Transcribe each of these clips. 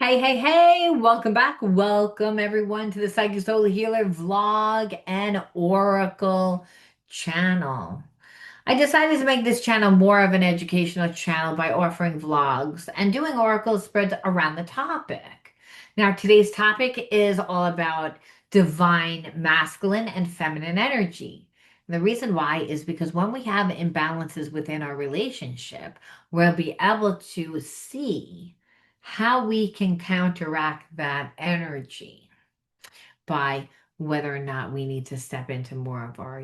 Hey, hey, hey, welcome back. Welcome everyone to the Psychic Soul Healer vlog and Oracle channel. I decided to make this channel more of an educational channel by offering vlogs and doing oracle spreads around the topic. Now, today's topic is all about divine masculine and feminine energy. And the reason why is because when we have imbalances within our relationship, we'll be able to see how we can counteract that energy by whether or not we need to step into more of our,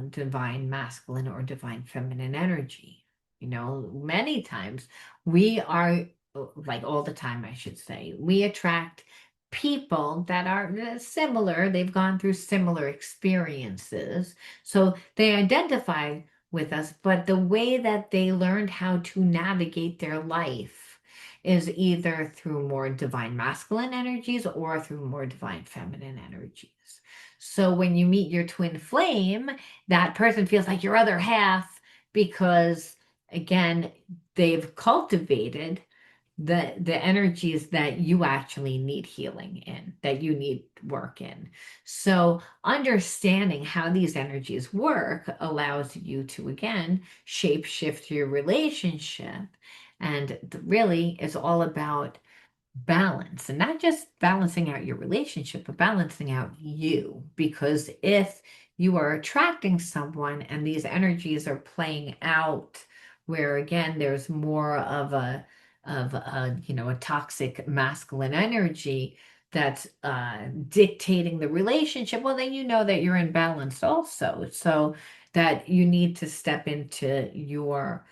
divine masculine or divine feminine energy. Many times we are, like all the time, I should say, we attract people that are similar. They've gone through similar experiences. So they identify with us, but the way that they learned how to navigate their life is either through more divine masculine energies or through more divine feminine energies. So when you meet your twin flame, that person feels like your other half because, again, they've cultivated the energies that you actually need healing in, that you need work in. So understanding how these energies work allows you to, again, shape shift your relationship. And really is all about balance and not just balancing out your relationship, but balancing out you. Because if you are attracting someone and these energies are playing out where again there's more of a toxic masculine energy that's dictating the relationship, well then you know that you're imbalanced also. So that you need to step into your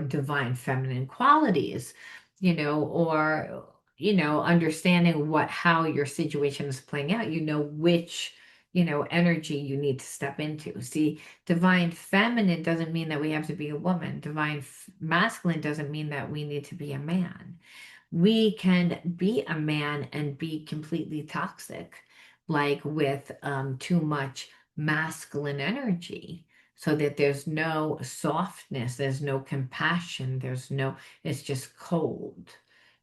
divine feminine qualities, or understanding how your situation is playing out, which, energy you need to step into. See, divine feminine doesn't mean that we have to be a woman. Divine masculine doesn't mean that we need to be a man. We can be a man and be completely toxic, like with too much masculine energy. So that there's no softness, there's no compassion, it's just cold.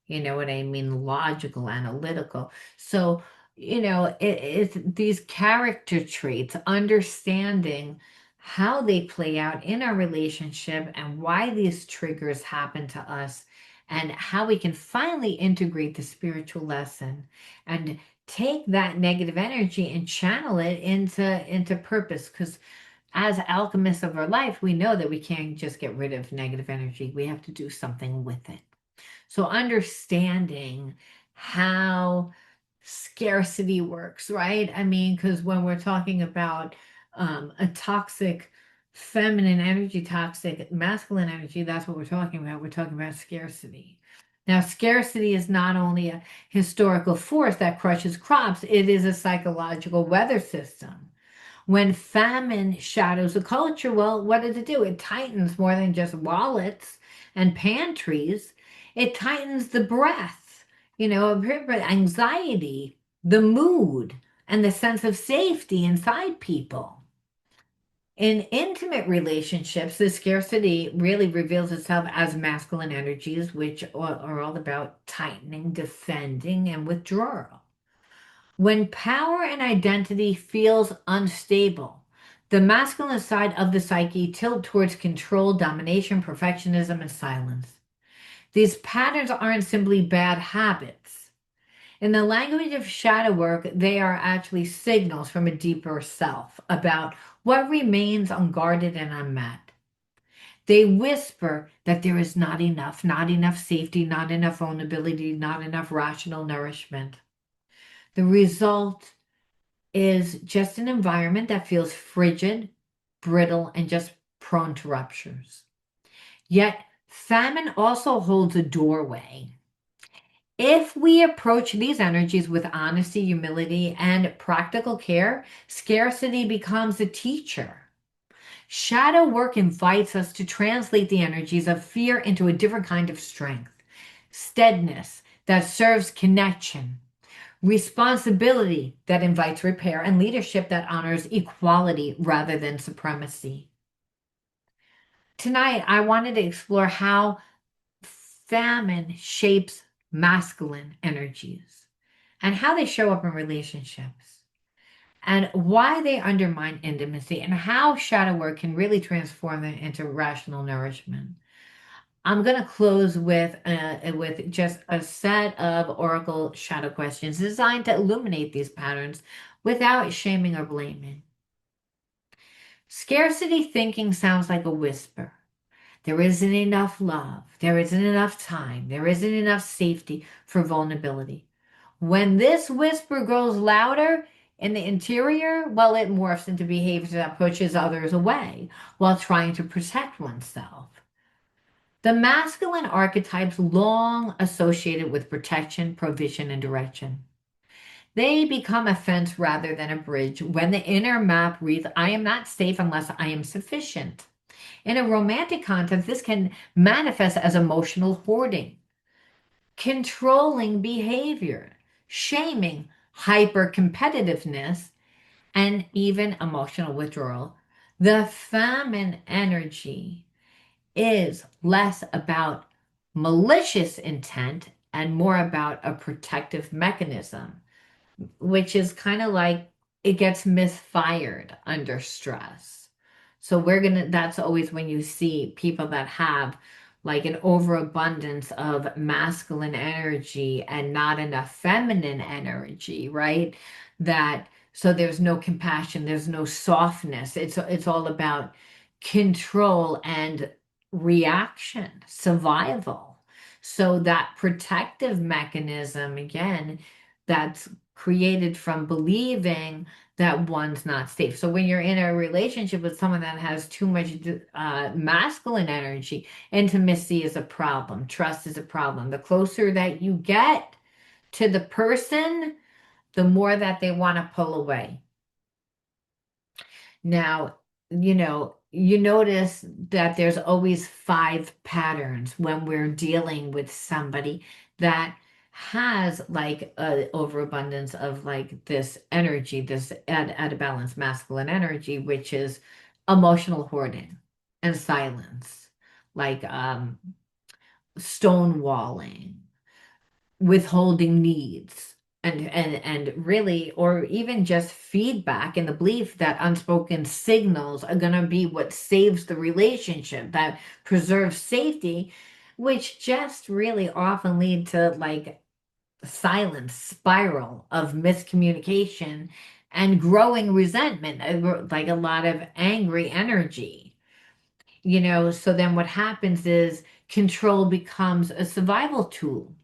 You know what I mean? Logical, analytical. So, it's these character traits, understanding how they play out in our relationship and why these triggers happen to us, and how we can finally integrate the spiritual lesson and take that negative energy and channel it into purpose. Because as alchemists of our life, we know that we can't just get rid of negative energy. We have to do something with it. So understanding how scarcity works, right? I mean, because when we're talking about a toxic feminine energy, toxic masculine energy, that's what we're talking about. We're talking about scarcity. Now, scarcity is not only a historical force that crushes crops, it is a psychological weather system. When famine shadows a culture, well, what does it do? It tightens more than just wallets and pantries. It tightens the breath, anxiety, the mood, and the sense of safety inside people. In intimate relationships, the scarcity really reveals itself as masculine energies, which are all about tightening, defending, and withdrawal. When power and identity feels unstable, the masculine side of the psyche tilt towards control, domination, perfectionism, and silence. These patterns aren't simply bad habits. In the language of shadow work, they are actually signals from a deeper self about what remains unguarded and unmet. They whisper that there is not enough safety, not enough vulnerability, not enough rational nourishment. The result is just an environment that feels frigid, brittle, and just prone to ruptures. Yet, famine also holds a doorway. If we approach these energies with honesty, humility, and practical care, scarcity becomes a teacher. Shadow work invites us to translate the energies of fear into a different kind of strength, steadiness that serves connection, responsibility that invites repair, and leadership that honors equality rather than supremacy. Tonight, I wanted to explore how famine shapes masculine energies and how they show up in relationships and why they undermine intimacy and how shadow work can really transform them into rational nourishment. I'm going to close with just a set of oracle shadow questions designed to illuminate these patterns without shaming or blaming. Scarcity thinking sounds like a whisper. There isn't enough love. There isn't enough time. There isn't enough safety for vulnerability. When this whisper grows louder in the interior, well, it morphs into behavior that pushes others away while trying to protect oneself. The masculine archetypes long associated with protection, provision, and direction. They become a fence rather than a bridge when the inner map reads, I am not safe unless I am sufficient. In a romantic context, this can manifest as emotional hoarding, controlling behavior, shaming, hyper competitiveness, and even emotional withdrawal. The feminine energy is less about malicious intent and more about a protective mechanism, which is kind of like it gets misfired under stress. So that's always when you see people that have like an overabundance of masculine energy and not enough feminine energy, right? So there's no compassion, there's no softness. It's all about control and reaction, survival. So that protective mechanism, again, that's created from believing that one's not safe. So when you're in a relationship with someone that has too much masculine energy, intimacy is a problem, trust is a problem. The closer that you get to the person, the more that they want to pull away. Now, you notice that there's always five patterns when we're dealing with somebody that has like a overabundance of like this energy, this at a balance masculine energy, which is emotional hoarding and silence, like stonewalling, withholding needs and really or even just feedback in the belief that unspoken signals are going to be what saves the relationship that preserves safety, which just really often lead to like silence spiral of miscommunication and growing resentment, like a lot of angry energy. So then what happens is control becomes a survival tool,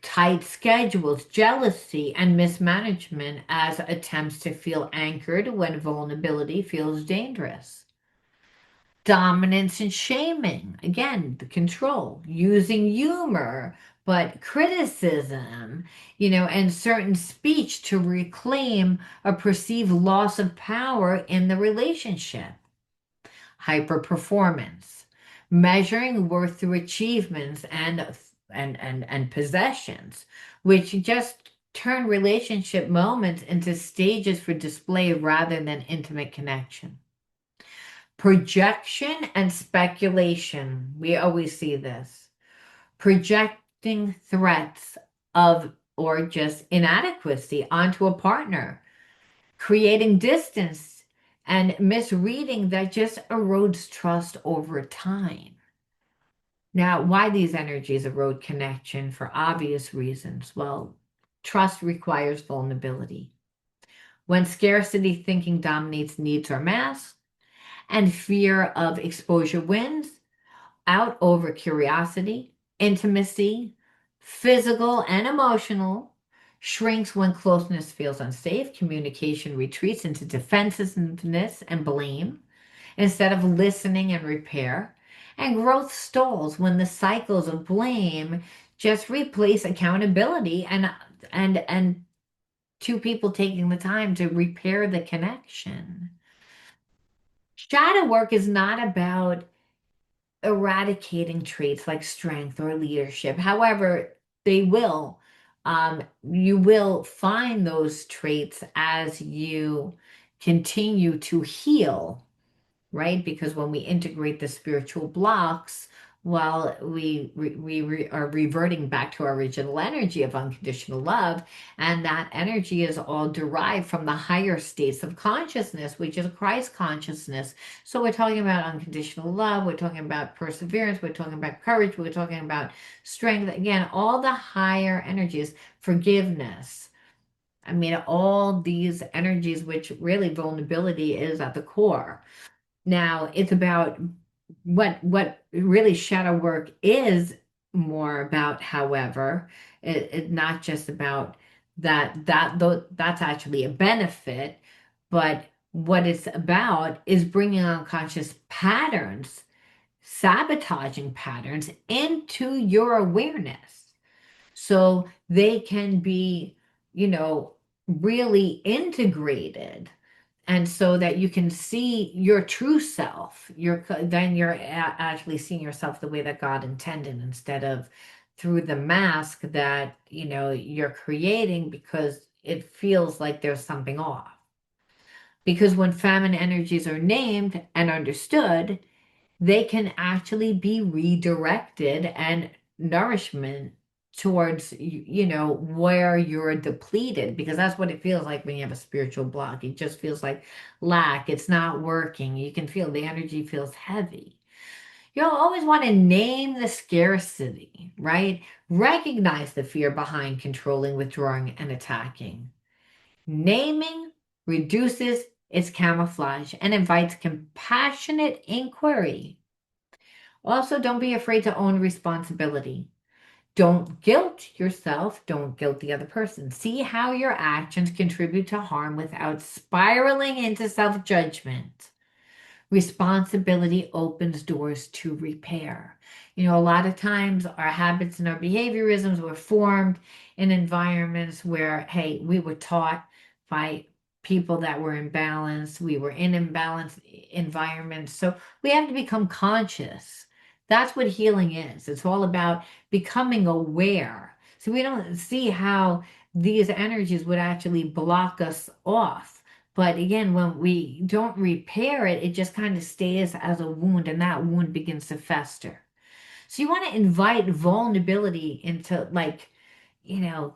tight schedules, jealousy, and mismanagement as attempts to feel anchored when vulnerability feels dangerous. Dominance and shaming, again, the control, using humor, but criticism, and certain speech to reclaim a perceived loss of power in the relationship. Hyper performance, measuring worth through achievements and possessions, which just turn relationship moments into stages for display rather than intimate connection. Projection and speculation. We always see this. Projecting threats of or just inadequacy onto a partner, creating distance and misreading that just erodes trust over time. Now, why these energies erode connection? For obvious reasons. Well, trust requires vulnerability. When scarcity thinking dominates needs or masked, and fear of exposure wins out over curiosity, intimacy, physical and emotional, shrinks when closeness feels unsafe, communication retreats into defensiveness and blame instead of listening and repair. And growth stalls when the cycles of blame just replace accountability and two people taking the time to repair the connection. Shadow work is not about eradicating traits like strength or leadership. However, you will find those traits as you continue to heal, right? Because when we integrate the spiritual blocks, Well, are reverting back to our original energy of unconditional love, and that energy is all derived from the higher states of consciousness, which is Christ consciousness. So we're talking about unconditional love, we're talking about perseverance, we're talking about courage, we're talking about strength. Again, all the higher energies, forgiveness. I mean, all these energies, which really vulnerability is at the core. Now, it's about what really shadow work is more about, however, it not just about that's actually a benefit, but what it's about is bringing unconscious patterns, sabotaging patterns into your awareness so they can be, you know, really integrated and so that you can see your true self. Then you're actually seeing yourself the way that God intended instead of through the mask that you're creating because it feels like there's something off. Because when feminine energies are named and understood, they can actually be redirected and nourishment towards where you're depleted, because that's what it feels like when you have a spiritual block. It just feels like lack. It's not working. You can feel the energy feels heavy. You'll always want to name the scarcity, right? Recognize the fear behind controlling, withdrawing, and attacking. Naming reduces its camouflage and invites compassionate inquiry. Also, don't be afraid to own responsibility. Don't guilt yourself. Don't guilt the other person. See how your actions contribute to harm without spiraling into self judgment. Responsibility opens doors to repair. A lot of times our habits and our behaviorisms were formed in environments where, hey, we were taught by people that were imbalanced. We were in imbalanced environments. So we have to become conscious. That's what healing is. It's all about becoming aware. So we don't see how these energies would actually block us off. But again, when we don't repair it, it just kind of stays as a wound, and that wound begins to fester. So you want to invite vulnerability into, like, you know,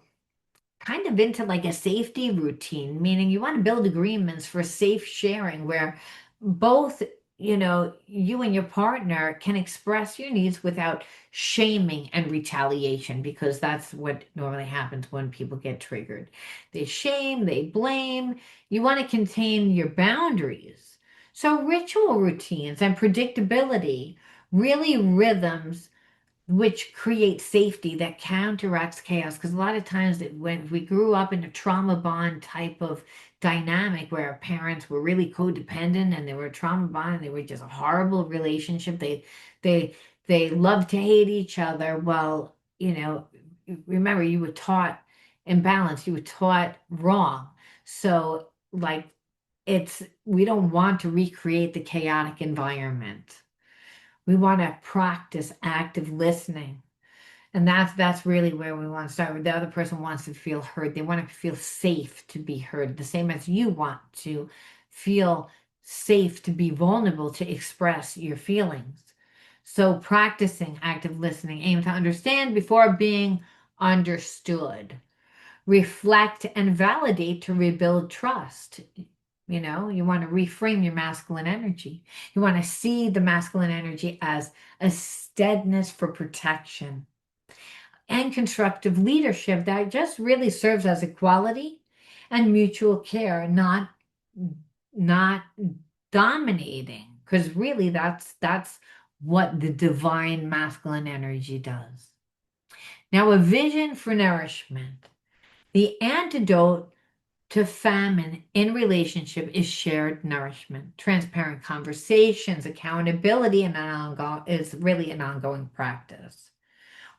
kind of into like a safety routine, meaning you want to build agreements for safe sharing where both, you and your partner can express your needs without shaming and retaliation, because that's what normally happens when people get triggered. They shame, they blame. You want to contain your boundaries. So ritual routines and predictability, really rhythms which creates safety that counteracts chaos. Because a lot of times when we grew up in a trauma bond type of dynamic where our parents were really codependent and they were a trauma bond and they were just a horrible relationship, they they loved to hate each other. Well, remember, you were taught imbalance, you were taught wrong. So like, we don't want to recreate the chaotic environment. We want to practice active listening. And that's really where we want to start. The other person wants to feel heard. They want to feel safe to be heard, the same as you want to feel safe to be vulnerable to express your feelings. So practicing active listening, aim to understand before being understood. Reflect and validate to rebuild trust. You want to reframe your masculine energy. You want to see the masculine energy as a steadiness for protection and constructive leadership that just really serves as equality and mutual care, not dominating. Because really, that's what the divine masculine energy does. Now, a vision for nourishment. The antidote to famine in relationship is shared nourishment. Transparent conversations, accountability, and is really an ongoing practice.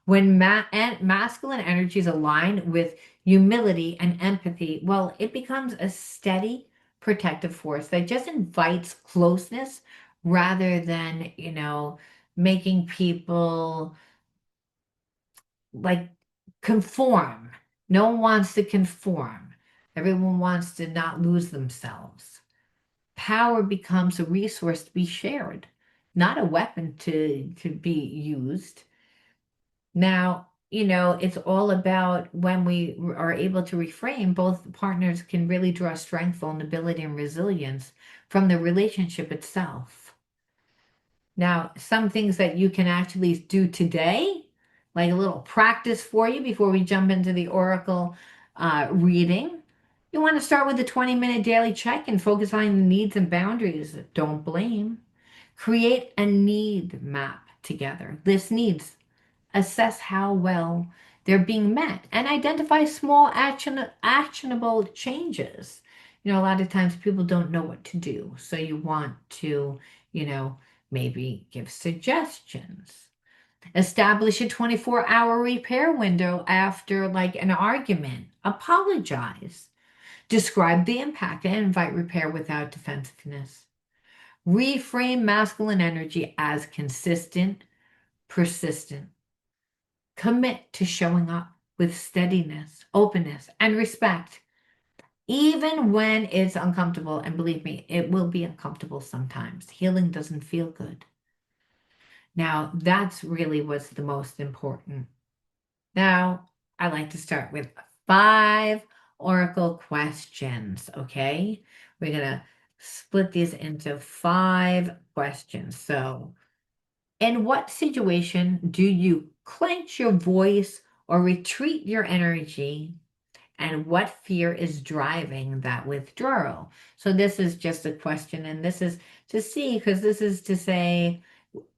When masculine energies align with humility and empathy, well, it becomes a steady protective force that just invites closeness rather than, making people like conform. No one wants to conform. Everyone wants to not lose themselves. Power becomes a resource to be shared, not a weapon to be used. Now, it's all about when we are able to reframe, both partners can really draw strength, vulnerability, and resilience from the relationship itself. Now, some things that you can actually do today, like a little practice for you before we jump into the Oracle reading. You want to start with a 20-minute daily check and focus on the needs and boundaries. Don't blame. Create a need map together. List needs, assess how well they're being met, and identify small actionable changes. A lot of times people don't know what to do, so you want to, you know, maybe give suggestions. Establish a 24-hour repair window after like an argument. Apologize. Describe the impact and invite repair without defensiveness. Reframe masculine energy as consistent, persistent. Commit to showing up with steadiness, openness, and respect, even when it's uncomfortable. And believe me, it will be uncomfortable sometimes. Healing doesn't feel good. Now, that's really what's the most important. Now, I like to start with 5 oracle questions, okay? We're going to split these into 5 questions. So, in what situation do you clench your voice or retreat your energy? And what fear is driving that withdrawal? So, this is just a question, and this is to see, because this is to say,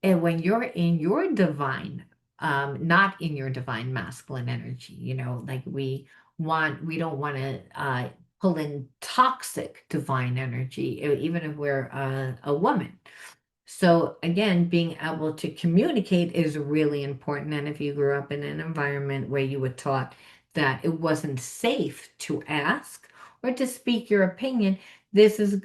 and when you're in your divine, not in your divine masculine energy, like we don't want to pull in toxic divine energy, even if we're a woman. So again, being able to communicate is really important. And if you grew up in an environment where you were taught that it wasn't safe to ask or to speak your opinion, this is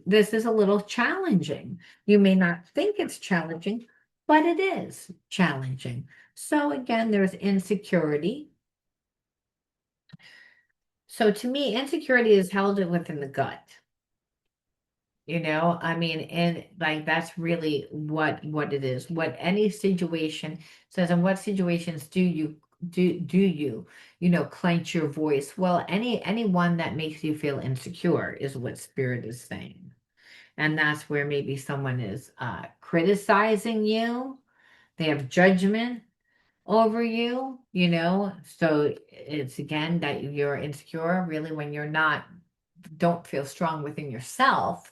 this is a little challenging. You may not think it's challenging, but it is challenging. So again, there's insecurity. So to me, insecurity is held within the gut. I mean, and like that's really what it is. What any situation says, and what situations do you clench your voice? Well, anyone that makes you feel insecure is what spirit is saying. And that's where maybe someone is criticizing you, they have judgment over you. So it's again that you're insecure really when you're not don't feel strong within yourself.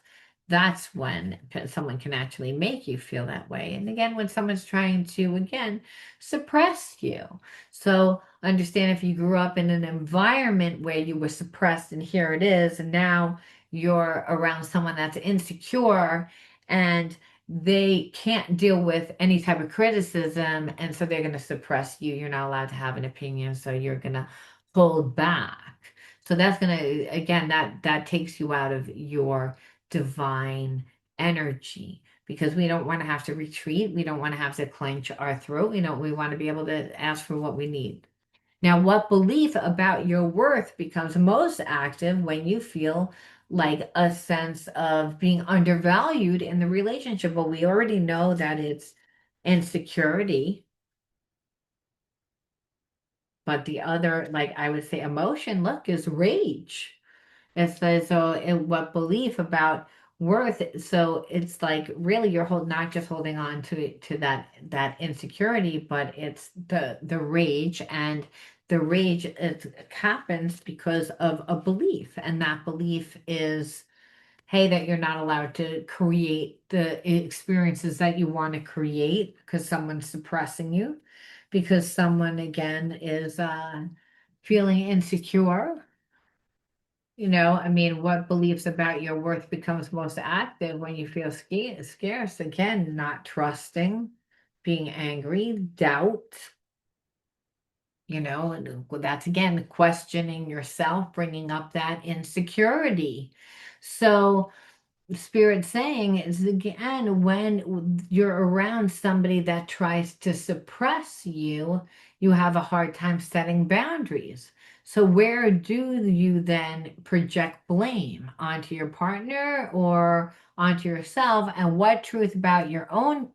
That's when someone can actually make you feel that way. And again, when someone's trying to, again, suppress you. So understand if you grew up in an environment where you were suppressed, and here it is, and now you're around someone that's insecure and they can't deal with any type of criticism. And so they're going to suppress you. You're not allowed to have an opinion. So you're going to hold back. So that's going to, again, that takes you out of your divine energy, because we don't want to have to retreat. We don't want to have to clench our throat. We want to be able to ask for what we need. Now, what belief about your worth becomes most active when you feel like a sense of being undervalued in the relationship? Well, we already know that it's insecurity, but the other, like I would say, emotion, look, is rage. It says, so what belief about worth? So it's like really you're not just holding on to that insecurity, but it's the rage, and the rage it happens because of a belief, and that belief is, hey, that you're not allowed to create the experiences that you want to create because someone's suppressing you, because someone again is feeling insecure. I mean, what beliefs about your worth becomes most active when you feel scarce? Again, not trusting, being angry, doubt, and that's again questioning yourself, bringing up that insecurity. So, Spirit saying is again, when you're around somebody that tries to suppress you, you have a hard time setting boundaries. So where do you then project blame? Onto your partner or onto yourself? And what truth about your own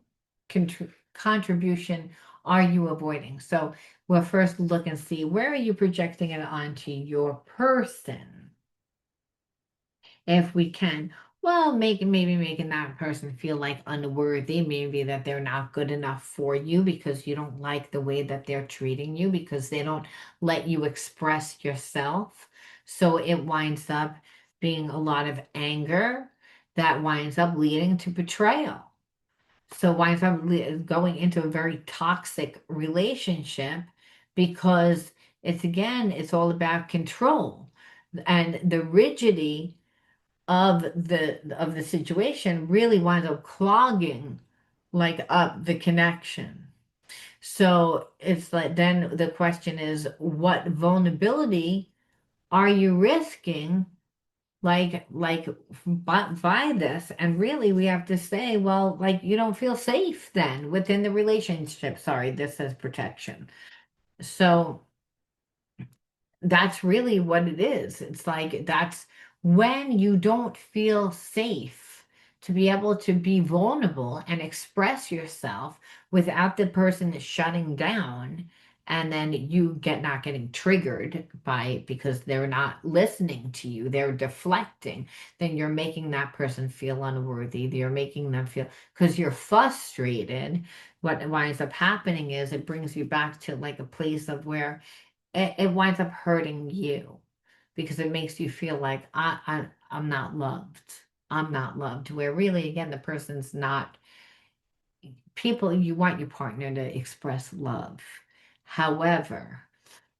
contribution are you avoiding? So we'll first look and see, where are you projecting it onto your person? If we can, well, maybe making that person feel like unworthy, maybe that they're not good enough for you because you don't like the way that they're treating you, because they don't let you express yourself. So it winds up being a lot of anger that winds up leading to betrayal. So winds up going into a very toxic relationship, because it's, again, it's all about control and the rigidity of the situation really winds up clogging like up the connection. So it's like, then the question is, what vulnerability are you risking, by this? And really we have to say, well, like, you don't feel safe then within the relationship. Sorry, this says protection. So that's really what it is. It's like, that's when you don't feel safe to be able to be vulnerable and express yourself without the person shutting down, and then you get not getting triggered by, because they're not listening to you, they're deflecting, then you're making that person feel unworthy. You're making them feel, because you're frustrated. What winds up happening is it brings you back to like a place of where it winds up hurting you, because it makes you feel like I'm not loved. I'm not loved. Where really, again, the person's not. People, you want your partner to express love. However,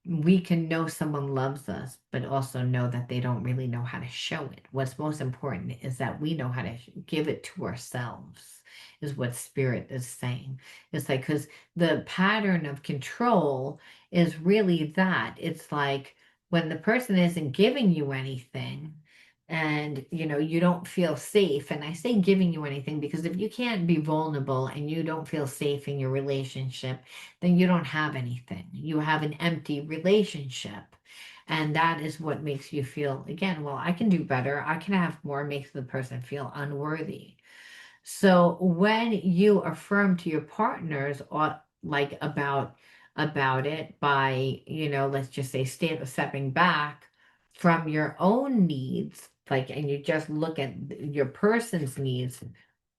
we can know someone loves us, but also know that they don't really know how to show it. What's most important is that we know how to give it to ourselves, is what Spirit is saying. It's like, because the pattern of control is really that. It's like when the person isn't giving you anything, and you don't feel safe. And I say giving you anything because if you can't be vulnerable and you don't feel safe in your relationship, then you don't have anything. You have an empty relationship. And that is what makes you feel, again, well, I can do better, I can have more, makes the person feel unworthy. So when you affirm to your partners, or like about it by, let's just say, stepping back from your own needs, like, and you just look at your person's needs,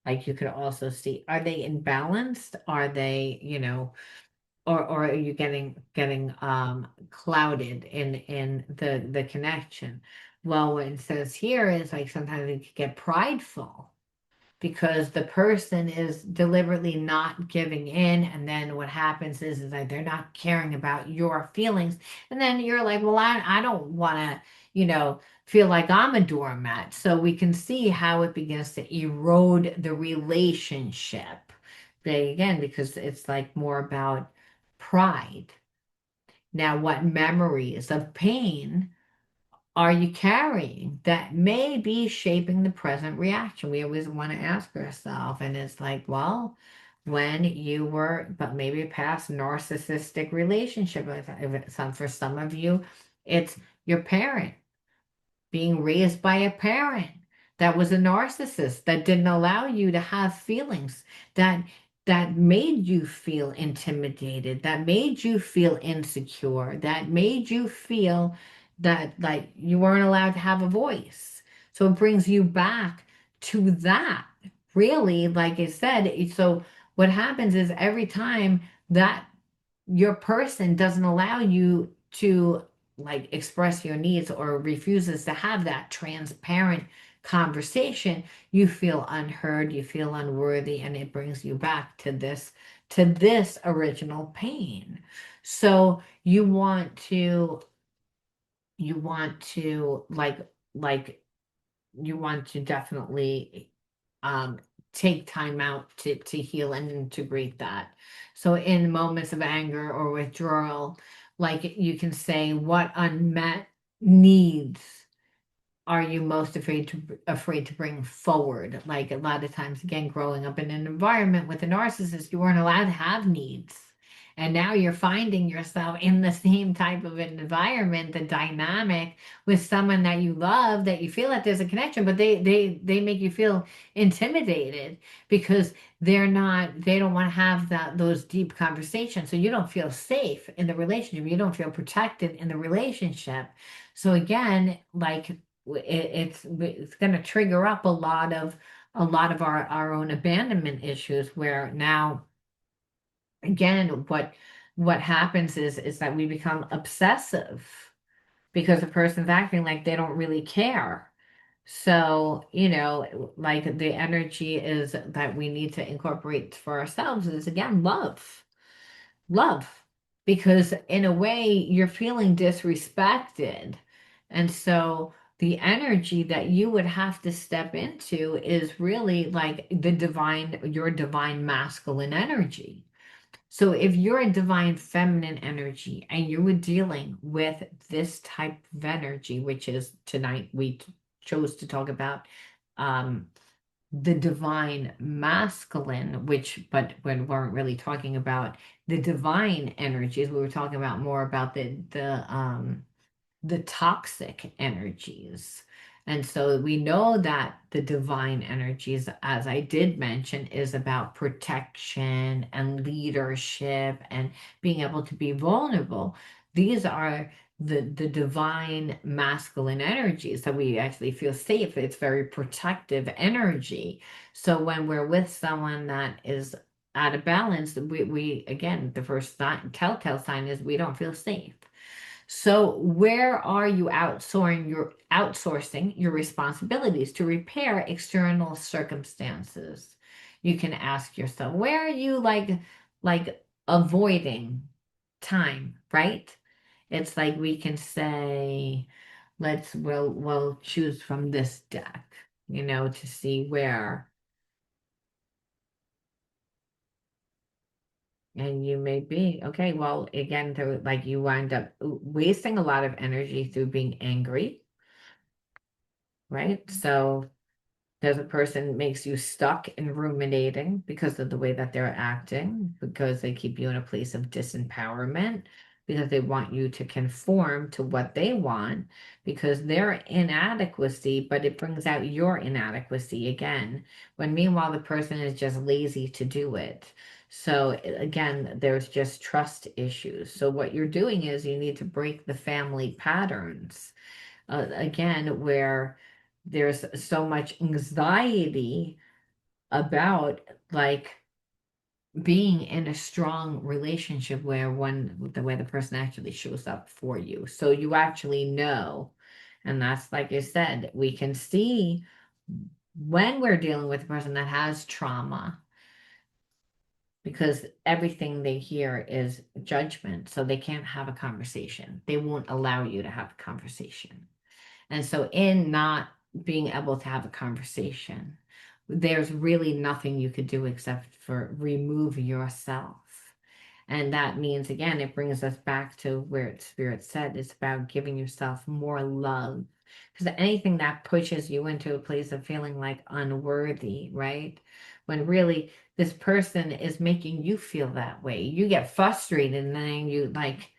like, you could also see, are they imbalanced? Are they, or are you getting clouded in the connection? Well, what it says here is like, sometimes it can get prideful because the person is deliberately not giving in, and then what happens is like they're not caring about your feelings, and then you're like, well, I don't want to, feel like I'm a doormat. So we can see how it begins to erode the relationship. Again, because it's like more about pride. Now, what memories of pain are you carrying that may be shaping the present reaction? We always want to ask ourselves, and it's like, well, when you were, but maybe a past narcissistic relationship, for some of you, it's your parent, being raised by a parent that was a narcissist, that didn't allow you to have feelings, that made you feel intimidated, that made you feel insecure, that made you feel that like you weren't allowed to have a voice. So it brings you back to that. Really, like I said, so what happens is every time that your person doesn't allow you to like express your needs, or refuses to have that transparent conversation, you feel unheard, you feel unworthy, and it brings you back to this original pain. So you want to like you want to definitely um, take time out to heal and integrate that. So in moments of anger or withdrawal, like, you can say, what unmet needs are you most afraid to bring forward? Like, a lot of times, again, growing up in an environment with a narcissist, you weren't allowed to have needs. And now you're finding yourself in the same type of an environment, the dynamic with someone that you love, that you feel that there's a connection, but they make you feel intimidated because they don't want to have those deep conversations. So you don't feel safe in the relationship. You don't feel protected in the relationship. So again, like it's going to trigger up a lot of our own abandonment issues where now again what happens is that we become obsessive because the person's acting like they don't really care. So, like the energy is that we need to incorporate for ourselves is again love, because in a way you're feeling disrespected. And so the energy that you would have to step into is really like your divine masculine energy. So if you're a divine feminine energy and you were dealing with this type of energy, which is tonight we chose to talk about um, the divine masculine, but we weren't really talking about the divine energies. We were talking about more about the toxic energies. And so we know that the divine energies, as I did mention, is about protection and leadership and being able to be vulnerable. These are the divine masculine energies that we actually feel safe. It's very protective energy. So when we're with someone that is out of balance, we again, the first telltale sign is we don't feel safe. So, where are you outsourcing your responsibilities to repair external circumstances? You can ask yourself, where are you like avoiding time, right? It's like we can say, we'll choose from this deck, to see where. And you may be, okay, well, again, like you wind up wasting a lot of energy through being angry, right? So there's a person makes you stuck in ruminating because of the way that they're acting, because they keep you in a place of disempowerment, because they want you to conform to what they want, because their inadequacy, but it brings out your inadequacy again, when meanwhile the person is just lazy to do it. So again, there's just trust issues. So what you're doing is you need to break the family patterns again, where there's so much anxiety about like being in a strong relationship where the way the person actually shows up for you. So you actually know. And that's like I said, we can see when we're dealing with a person that has trauma because everything they hear is judgment. So they can't have a conversation. They won't allow you to have a conversation. And so, in not being able to have a conversation, there's really nothing you could do except for remove yourself. And that means, again, it brings us back to where Spirit said it's about giving yourself more love. Because anything that pushes you into a place of feeling like unworthy, right? When really this person is making you feel that way, you get frustrated and then you like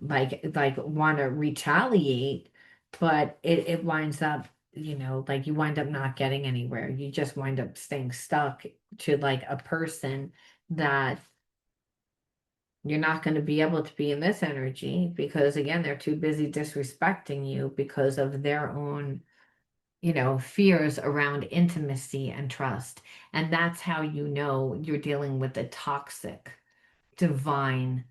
want to retaliate, but it winds up, like you wind up not getting anywhere. You just wind up staying stuck to like a person that you're not going to be able to be in this energy because again, they're too busy disrespecting you because of their own, fears around intimacy and trust. And that's how you know you're dealing with a toxic divine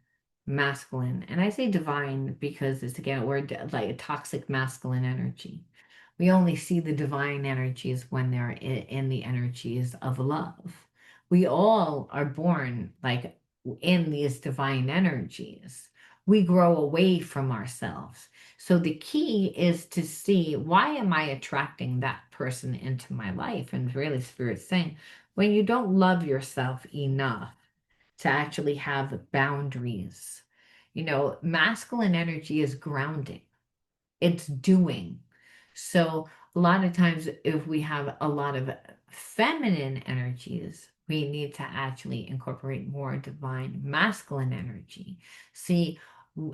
masculine. And I say divine because it's again, we're like a toxic masculine energy. We only see the divine energies when they're in the energies of love. We all are born like in these divine energies. We grow away from ourselves. So the key is to see, why am I attracting that person into my life? And really, Spirit's saying, when you don't love yourself enough to actually have boundaries. Masculine energy is grounding, it's doing. So, a lot of times, if we have a lot of feminine energies, we need to actually incorporate more divine masculine energy. See,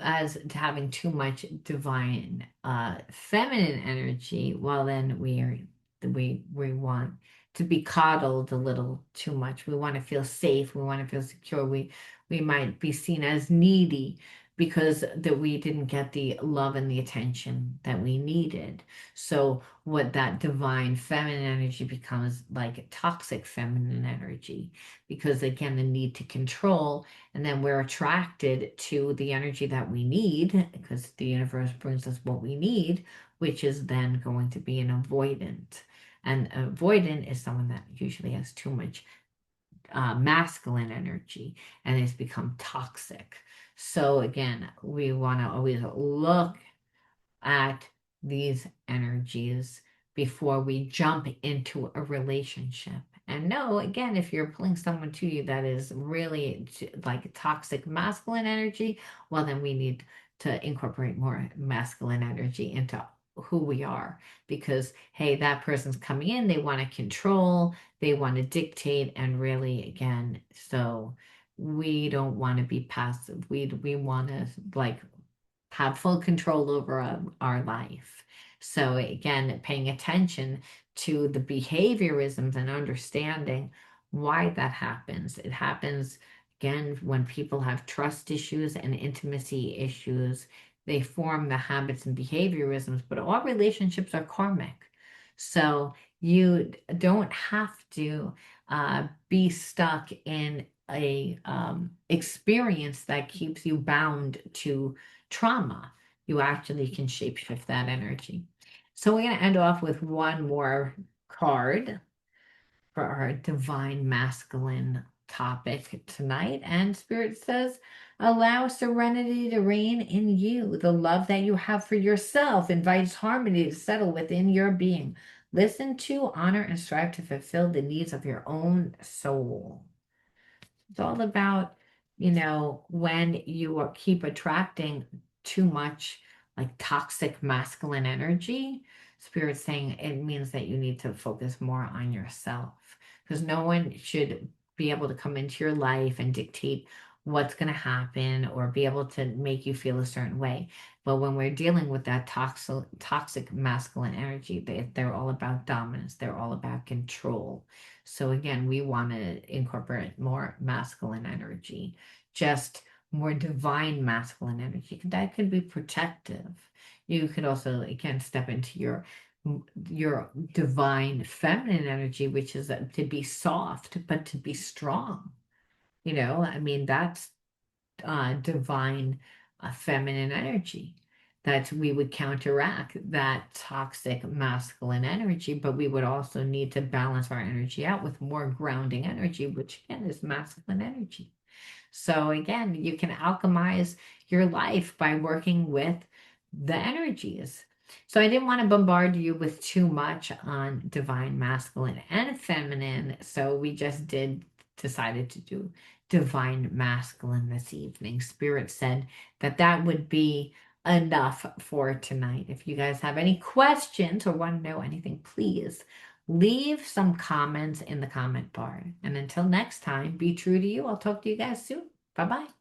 as to having too much divine feminine energy, well then we want to be coddled a little too much. We want to feel safe, we want to feel secure. We might be seen as needy because that we didn't get the love and the attention that we needed. So what that divine feminine energy becomes like toxic feminine energy, because again, the need to control, and then we're attracted to the energy that we need because the universe brings us what we need, which is then going to be an avoidant. And avoidant is someone that usually has too much masculine energy and it's become toxic. So again, we want to always look at these energies before we jump into a relationship. And no, again, if you're pulling someone to you that is really like toxic masculine energy, well, then we need to incorporate more masculine energy into who we are. Because, hey, that person's coming in, they want to control, they want to dictate, and really, again, so we don't want to be passive. We want to like have full control over our life. So again, paying attention to the behaviorisms and understanding why that happens. It happens again when people have trust issues and intimacy issues. They form the habits and behaviorisms, but all relationships are karmic. So you don't have to be stuck in a experience that keeps you bound to trauma. You actually can shapeshift that energy. So we're going to end off with one more card for our divine masculine topic tonight. And Spirit says, allow serenity to reign in you. The love that you have for yourself invites harmony to settle within your being. Listen to, honor, and strive to fulfill the needs of your own soul. It's all about, when you keep attracting too much like toxic masculine energy, Spirit's saying it means that you need to focus more on yourself because no one should be able to come into your life and dictate what's going to happen or be able to make you feel a certain way. But when we're dealing with that toxic masculine energy, they're all about dominance. They're all about control. So again, we want to incorporate more masculine energy, just more divine masculine energy. That could be protective. You could also, again, step into your divine feminine energy, which is to be soft, but to be strong. I mean, that's divine feminine energy. That we would counteract that toxic masculine energy, but we would also need to balance our energy out with more grounding energy, which again is masculine energy. So again, you can alchemize your life by working with the energies. So I didn't want to bombard you with too much on divine masculine and feminine. So we just decided to do divine masculine this evening. Spirit said that that would be enough for tonight. If you guys have any questions or want to know anything, please leave some comments in the comment bar. And until next time, be true to you. I'll talk to you guys soon. Bye bye.